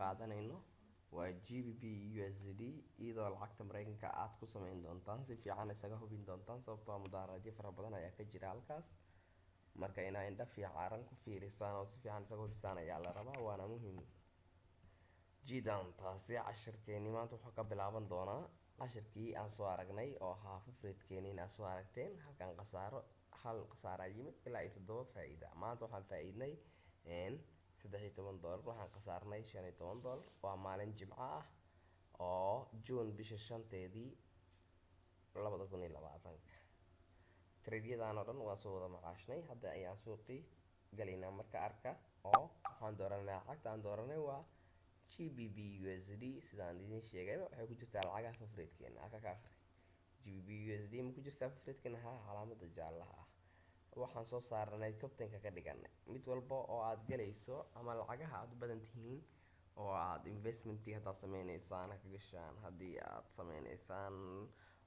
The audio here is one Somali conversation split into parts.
qaadanayno waa GBP USD iyadoo lacagta Mareykanka aad ku sameyn doontaan si fiican isaga hubin doontaan sababtoo ah mudaaharaadyo fara badan ayaa ka jira halkaas marka inaa indha fiican ku fiirisaan oo si fiican isaga hubisaan ayaa la rabaa waana muhiim jidan taasi cashirkeeni maanta wuxuu ka bilaaban doonaa cashirkii aan soo aragnay oo ahaa favoritekeeni aad soo aragteen halkan hal khasaara yimid ilaa 7 faa'iido maanta waxaan faa'iidnay $13 waxaan khasaarnay $15 waa maalin jimco ah oo June bisha 5teedii 2020 trade-yadan oo dhan waa soo wada macaashnay hadda ayaan suuqii galaynaa marka arka oo waxaan dooranay lacagta aan dooranay waa GBP USD sidaan idin sheegay waxay ku jirtaa lacagaha favoritekeena aka ka akhri GBP USD ma ku jirtaa favoritekeena calaamada jaalaha ah waxaan soo saarnay top 10 ka dhiganay mid walba oo aad galayso ama lacagaha aad u badan tihiin oo aad investment hada sameeynaysan ka gashaan hadii aad sameeynaysan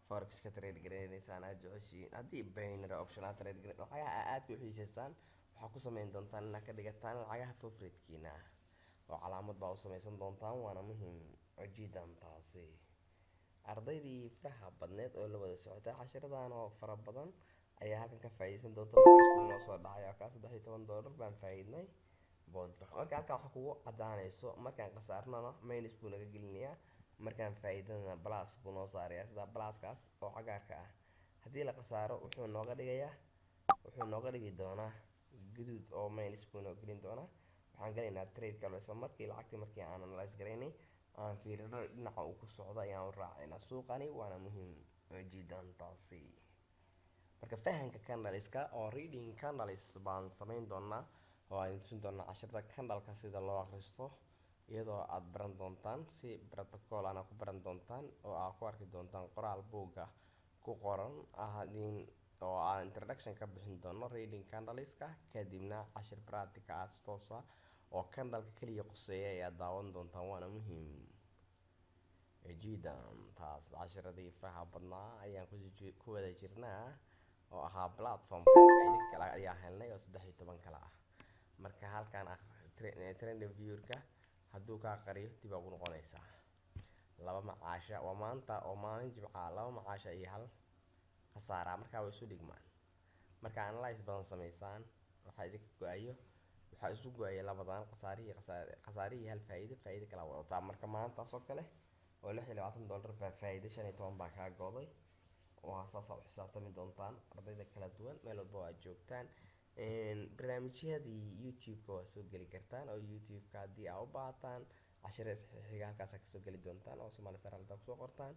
forex ka trade gareynaysan aad jeceshiin hadii binary option aad trade lacagaha aad ku xiisaysaan waxa ku sameyn doontaan inaad ka dhigataan lacagaha favoritekeena oo calaamad baa u sameysan doontaan waana muhiim jidan taasi ardaydii faraha badneed oo la wada socotay cashiradan oo fara badan ayaa halkan ka faa'iideysan doonta markii noo soo dhacay ka $13 baan faa'iidnay boonta marka halkan waxa kugu cadaanayso markaan khasaarnana minus buu naga gelinayaa markaan faa'iidana plus buu noo saarayaa sida pluskaas oo cagaarka ah hadii la khasaaro wuxuu nooga dhigi doonaa guduud oo minus buu noo gelin doonaa waxaan galaynaa trade kaloo markii lacagtii markii aan analyze gareynay aan fiirino dhinaca uu ku socdo ayaan u raacaynaa suuqani waana muhiim jidan taasi marka fahanka candleska oo reading candles baan sameyn doonaa oo aan tusin doonaa cashirada candleka sida loo akhristo iyadoo aad baran doontaan si protocol ana ku baran doontaan oo aad ku arki doontaan qoraal buuga ku qoran oo aan introduction ka bixin doono reading candleska kadibna cashir practical aad toosa oo candleka kaliya quseeya ayaa daawan doontaan waana muhiim jidan taas cashiradii faraha badnaa ayaan ku wada jirnaa oo ahaa platform kale ayaa helnay oo 13 kala ah marka halkaan trend viewer-ka haduu ka qariyo dib ugu noqonaysa laba macaasha waa maanta oo maalin jimca laba macaasha iyo hal khasaara marka way isu dhigmaan marka analyze badan sameysaan waxa idinka go'ayo waxa isu go'aya labadan khasaarihi hal faa'iido kala wada marka maanta soo kale oo $26 baa faa'iido 15 baa ka gooday waa saas u xisaabtami doontaan ardayda kala duwan meel walba aad joogtaan barnaamijyadii YouTube-ka waa soo gali kartaan oo YouTube-ka hadii aad u baahataan cashiro xiga halkaas ka soo gali doontaan oo Soomaali Saraalda ku soo qortaan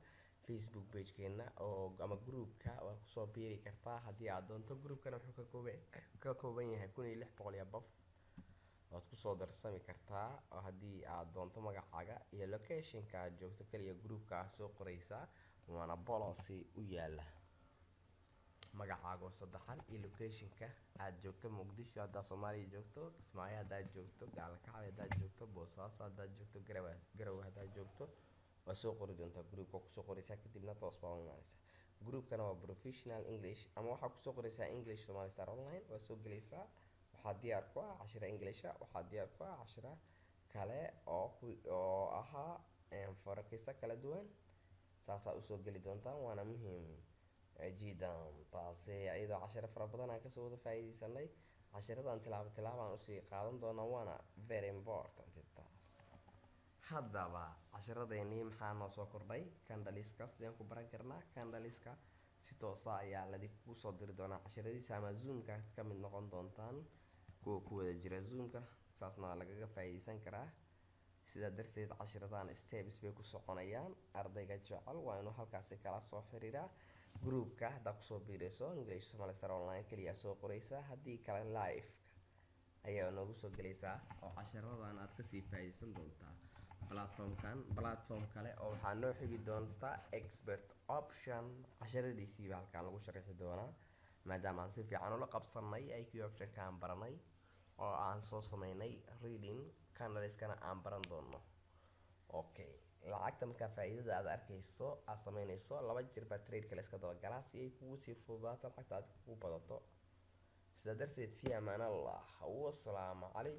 Facebook page-keena oo ama group-ka waa ku soo biiri kartaa hadii aad doonto group-kana wuxuu ka kooban yahay 1600 qof waad ku soo darsami kartaa oo hadii aad doonto magacaaga iyo location-ka aad joogto kaliya group-ka soo qoraysaa waana policy u yaala magacaaga saddexan iyo location-ka aad joogto Muqdisho hadda Soomaaliya joogto Kismaayo hadda joogto Gaalkacyo hadda joogto Boosaaso hadda joogto Garowe hadda joogto waa soo qori doontaa group-ka ku soo qoraysaa kadibna toos baa imanaysa group-kana waa professional English ama waxa ku soo qoraysaa English Somali Star Online waa soo galaysaa waxa diyaar ku ah cashiro English waxa diyaar ku ah cashiro kale oo ahaa forex kala duwan saasa u soo gali doontaan waana muhiim jidan taasi ayada cashiro fara badan aan ka soo wada faa'iideysanay cashiradan tilaabo aan u sii qaadan doonaa waana very important taas haddaba cashiradeenii maxaa noo soo kordhay candleska sideen ku baran karnaa candleska si toos ah ayaa la ku soo diri doonaa cashiradiisa ama Zoom-ka ka mid noqon doontaan kuwa ku wada jira Zoom-ka saasna lagaga faa'iideysan karaa sida darteed cashiradan steps bay ku soconayaan ardayga jecel waa inuu halkaas kala soo xiriiraa group-ka hadda ku soo biirayso English Somali Star Online kaliya soo qoraysaa hadii kale live ayaa noogu soo galaysaa oo cashiradan aad ka sii faa'iideysan doontaa platform kale oo waxaa noo xigi doonta expert option cashiradiisii baa halkaan lagu sharaxi doonaa maadaama aan si fiican ula qabsanay IQ option-ka aan baranay oo aan soo sameynay reading candleskana aan baran doono okay lacagta marka faa'iidada aad arkayso aad sameynayso laba jeer baa trade kale iska daba galaa si ay kugu sii fududaato lacagta aad ku badato sida darteed fi amaan Allah wa salaamu calaykum